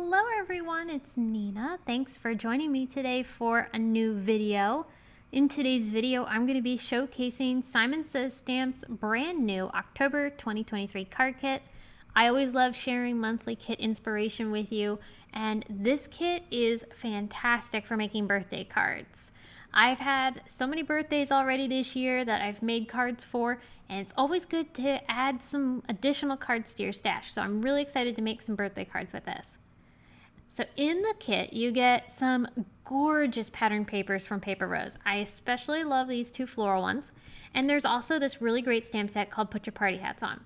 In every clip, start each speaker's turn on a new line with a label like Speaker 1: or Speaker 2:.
Speaker 1: Hello everyone, it's Nina. Thanks for joining me today for a new video. In today's video, I'm going to be showcasing Simon Says Stamp's brand new October 2023 card kit. I always love sharing monthly kit inspiration with you, and this kit is fantastic for making birthday cards. I've had so many birthdays already this year that I've made cards for, and it's always good to add some additional cards to your stash. So I'm really excited to make some birthday cards with this. So in the kit, you get some gorgeous pattern papers from Paper Rose. I especially love these two floral ones. And there's also this really great stamp set called Put Your Party Hats On.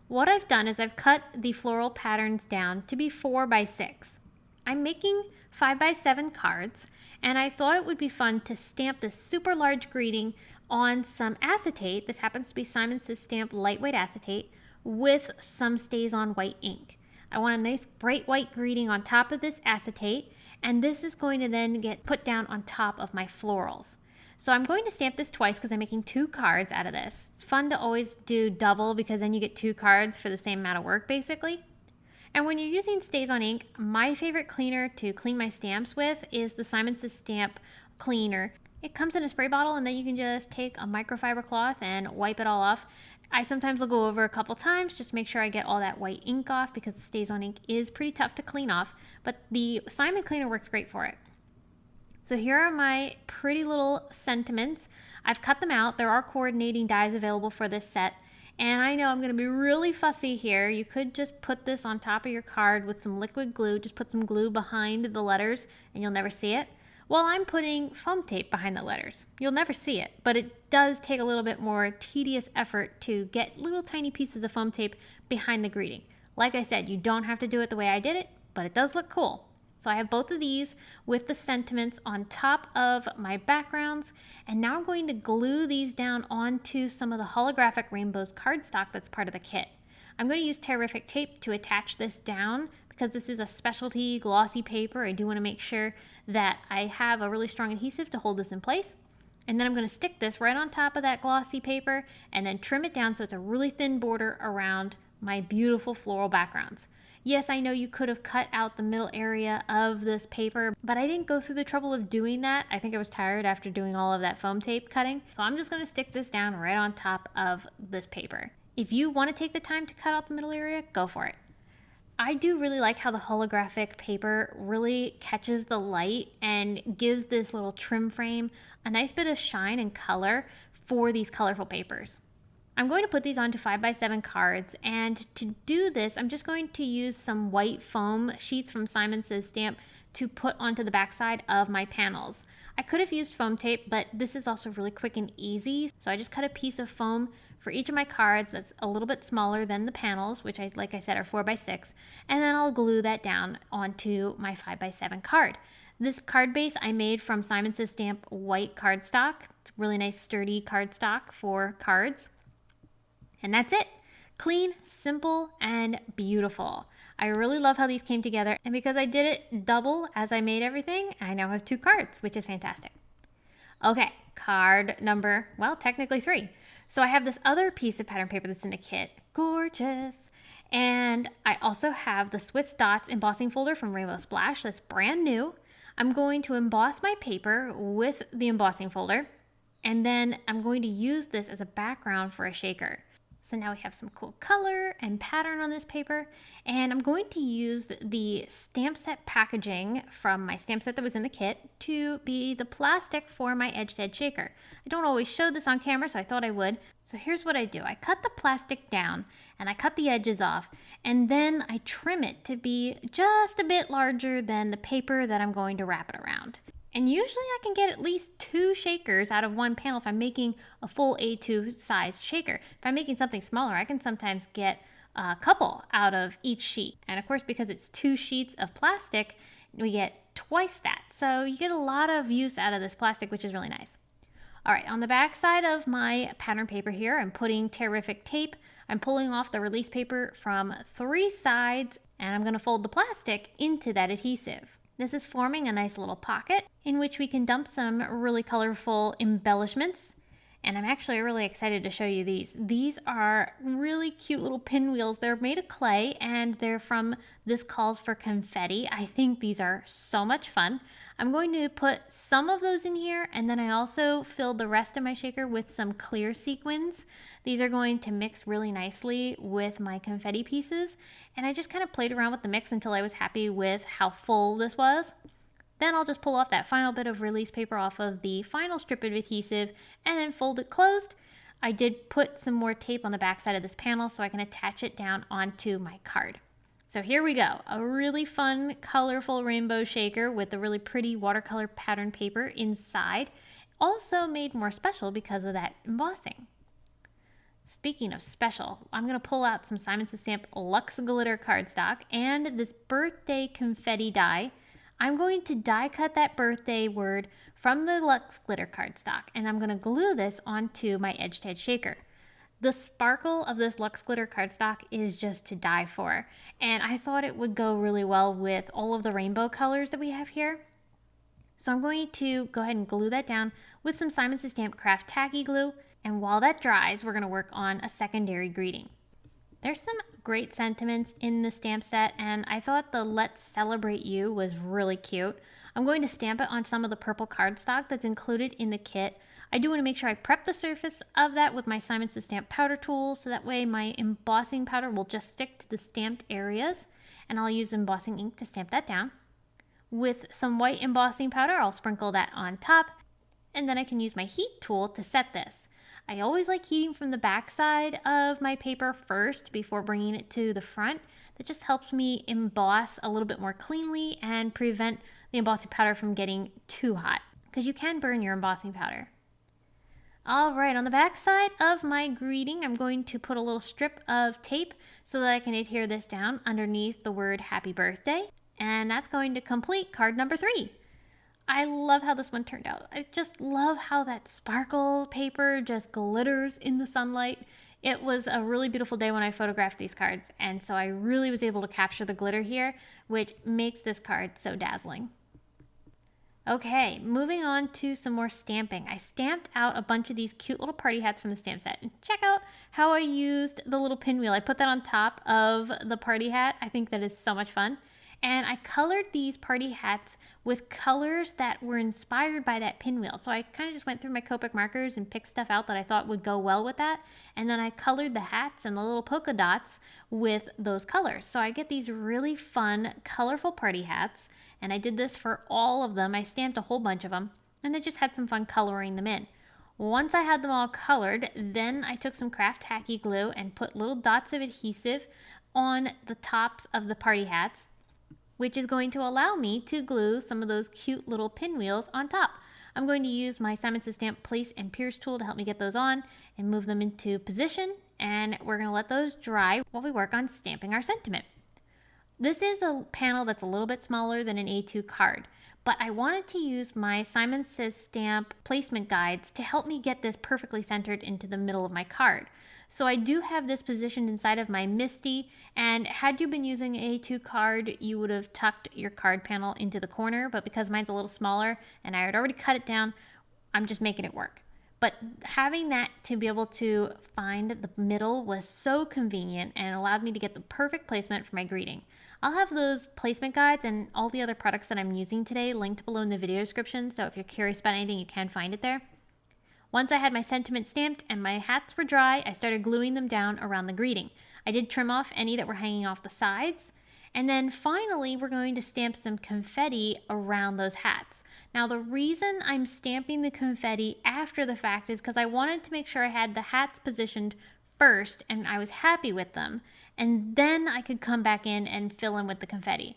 Speaker 1: What I've done is I've cut the floral patterns down to be 4x6. I'm making 5x7 cards, and I thought it would be fun to stamp this super large greeting on some acetate. This happens to be Simon Says Stamp lightweight acetate with some stays on white ink. I want a nice bright white greeting on top of this acetate, and this is going to then get put down on top of my florals. So I'm going to stamp this twice because I'm making 2 cards out of this. It's fun to always do double because then you get 2 cards for the same amount of work basically. And when you're using stays on ink, my favorite cleaner to clean my stamps with is the Simon Says Stamp cleaner. It comes in a spray bottle, and then you can just take a microfiber cloth and wipe it all off. I sometimes will go over a couple times just to make sure I get all that white ink off because the stays on ink is pretty tough to clean off, but the Simon cleaner works great for it. So here are my pretty little sentiments. I've cut them out. There are coordinating dies available for this set. And I know I'm going to be really fussy here. You could just put this on top of your card with some liquid glue. Just put some glue behind the letters and you'll never see it. Well, I'm putting foam tape behind the letters. You'll never see it, but it does take a little bit more tedious effort to get little tiny pieces of foam tape behind the greeting. Like I said, you don't have to do it the way I did it, but it does look cool. So I have both of these with the sentiments on top of my backgrounds, and now I'm going to glue these down onto some of the holographic rainbows cardstock that's part of the kit. I'm going to use Terrific tape to attach this down because this is a specialty glossy paper. I do want to make sure that I have a really strong adhesive to hold this in place. And then I'm going to stick this right on top of that glossy paper and then trim it down so it's a really thin border around my beautiful floral backgrounds. Yes, I know you could have cut out the middle area of this paper, but I didn't go through the trouble of doing that. I think I was tired after doing all of that foam tape cutting. So I'm just going to stick this down right on top of this paper. If you want to take the time to cut out the middle area, go for it. I do really like how the holographic paper really catches the light and gives this little trim frame a nice bit of shine and color for these colorful papers. I'm going to put these onto 5x7 cards, and to do this, I'm just going to use some white foam sheets from Simon Says Stamp to put onto the backside of my panels. I could have used foam tape, but this is also really quick and easy, so I just cut a piece of foam for each of my cards that's a little bit smaller than the panels, which like I said, are 4x6, and then I'll glue that down onto my 5x7 card. This card base I made from Simon Says Stamp white cardstock. It's really nice sturdy cardstock for cards. And that's it. Clean, simple, and beautiful. I really love how these came together, and because I did it double as I made everything, I now have 2 cards, which is fantastic. Okay, card number, well, technically 3. So I have this other piece of pattern paper that's in the kit. Gorgeous. And I also have the Swiss Dots embossing folder from Rainbow Splash that's brand new. I'm going to emboss my paper with the embossing folder, and then I'm going to use this as a background for a shaker. So now we have some cool color and pattern on this paper, and I'm going to use the stamp set packaging from my stamp set that was in the kit to be the plastic for my edge-to-edge shaker. I don't always show this on camera, so I thought I would. So here's what I do. I cut the plastic down and I cut the edges off, and then I trim it to be just a bit larger than the paper that I'm going to wrap it around. And usually I can get at least 2 shakers out of one panel if I'm making a full A2 size shaker. If I'm making something smaller, I can sometimes get a couple out of each sheet. And of course, because it's 2 sheets of plastic, we get twice that. So you get a lot of use out of this plastic, which is really nice. All right, on the back side of my pattern paper here, I'm putting Terrific tape. I'm pulling off the release paper from 3 sides, and I'm gonna fold the plastic into that adhesive. This is forming a nice little pocket in which we can dump some really colorful embellishments. And I'm actually really excited to show you these. These are really cute little pinwheels. They're made of clay and they're from This Calls for Confetti. I think these are so much fun. I'm going to put some of those in here, and then I also filled the rest of my shaker with some clear sequins. These are going to mix really nicely with my confetti pieces, and I just kind of played around with the mix until I was happy with how full this was. Then I'll just pull off that final bit of release paper off of the final strip of adhesive and then fold it closed. I did put some more tape on the back side of this panel so I can attach it down onto my card. So here we go, a really fun, colorful rainbow shaker with a really pretty watercolor pattern paper inside, also made more special because of that embossing. Speaking of special, I'm going to pull out some Simon Says Stamp Luxe Glitter cardstock and this birthday confetti die. I'm going to die cut that birthday word from the Luxe Glitter cardstock, and I'm going to glue this onto my edge to edge shaker. The sparkle of this Luxe Glitter cardstock is just to die for, and I thought it would go really well with all of the rainbow colors that we have here. So I'm going to go ahead and glue that down with some Simon Says Stamp Craft Tacky Glue, and while that dries, we're going to work on a secondary greeting. There's some great sentiments in the stamp set, and I thought the Let's Celebrate You was really cute. I'm going to stamp it on some of the purple cardstock that's included in the kit. I do want to make sure I prep the surface of that with my Simon Says Stamp powder tool, so that way my embossing powder will just stick to the stamped areas, and I'll use embossing ink to stamp that down. With some white embossing powder, I'll sprinkle that on top, and then I can use my heat tool to set this. I always like heating from the back side of my paper first before bringing it to the front. That just helps me emboss a little bit more cleanly and prevent the embossing powder from getting too hot, because you can burn your embossing powder. All right, on the back side of my greeting, I'm going to put a little strip of tape so that I can adhere this down underneath the word Happy Birthday. And that's going to complete card number 3. I love how this one turned out. I just love how that sparkle paper just glitters in the sunlight. It was a really beautiful day when I photographed these cards, and so I really was able to capture the glitter here, which makes this card so dazzling. Okay, moving on to some more stamping. I stamped out a bunch of these cute little party hats from the stamp set. And check out how I used the little pinwheel. I put that on top of the party hat. I think that is so much fun. And I colored these party hats with colors that were inspired by that pinwheel. So I kind of just went through my Copic markers and picked stuff out that I thought would go well with that. And then I colored the hats and the little polka dots with those colors. So I get these really fun, colorful party hats. And I did this for all of them. I stamped a whole bunch of them, and I just had some fun coloring them in. Once I had them all colored, then I took some Craft Tacky Glue and put little dots of adhesive on the tops of the party hats, which is going to allow me to glue some of those cute little pinwheels on top. I'm going to use my Simon Says Stamp Place and Pierce tool to help me get those on and move them into position, and we're going to let those dry while we work on stamping our sentiment. This is a panel that's a little bit smaller than an A2 card, but I wanted to use my Simon Says Stamp placement guides to help me get this perfectly centered into the middle of my card. So I do have this positioned inside of my MISTI, and had you been using an A2 card, you would have tucked your card panel into the corner, but because mine's a little smaller and I had already cut it down, I'm just making it work. But having that to be able to find the middle was so convenient and allowed me to get the perfect placement for my greeting. I'll have those placement guides and all the other products that I'm using today linked below in the video description, so if you're curious about anything, you can find it there. Once I had my sentiment stamped and my hats were dry, I started gluing them down around the greeting. I did trim off any that were hanging off the sides, and then finally we're going to stamp some confetti around those hats. Now the reason I'm stamping the confetti after the fact is because I wanted to make sure I had the hats positioned first and I was happy with them, and then I could come back in and fill in with the confetti.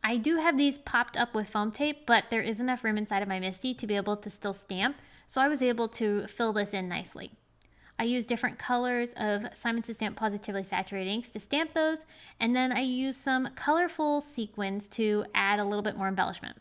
Speaker 1: I do have these popped up with foam tape, but there is enough room inside of my MISTI to be able to still stamp, so I was able to fill this in nicely. I used different colors of Simon Says Stamp Positively Saturated inks to stamp those, and then I used some colorful sequins to add a little bit more embellishment.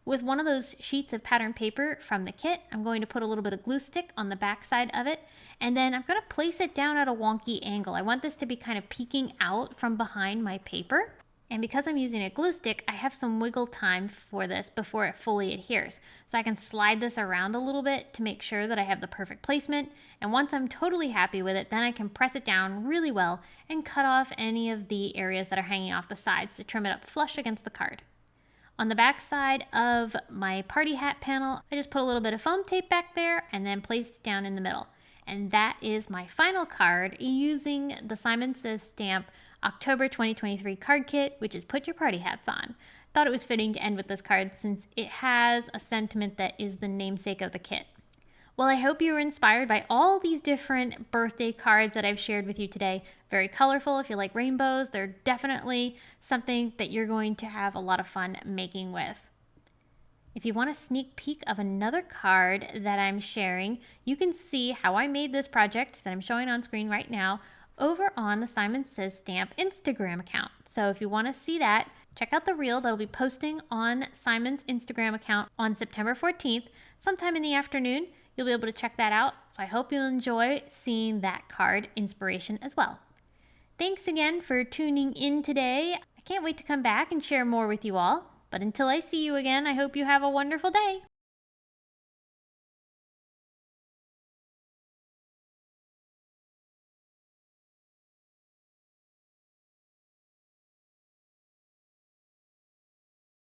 Speaker 1: With one of those sheets of pattern paper from the kit, I'm going to put a little bit of glue stick on the back side of it, and then I'm going to place it down at a wonky angle. I want this to be kind of peeking out from behind my paper. And because I'm using a glue stick, I have some wiggle time for this before it fully adheres. So I can slide this around a little bit to make sure that I have the perfect placement. And once I'm totally happy with it, then I can press it down really well and cut off any of the areas that are hanging off the sides to trim it up flush against the card. On the back side of my party hat panel, I just put a little bit of foam tape back there and then placed it down in the middle. And that is my final card using the Simon Says Stamp October 2023 card kit, which is Put Your Party Hats On. Thought it was fitting to end with this card since it has a sentiment that is the namesake of the kit. Well, I hope you were inspired by all these different birthday cards that I've shared with you today. Very colorful. If you like rainbows, they're definitely something that you're going to have a lot of fun making with. If you want a sneak peek of another card that I'm sharing, you can see how I made this project that I'm showing on screen right now over on the Simon Says Stamp Instagram account. So if you want to see that, check out the reel that will be posting on Simon's Instagram account on September 14th, sometime in the afternoon. You'll be able to check that out. So I hope you'll enjoy seeing that card inspiration as well. Thanks again for tuning in today. I can't wait to come back and share more with you all. But until I see you again, I hope you have a wonderful day.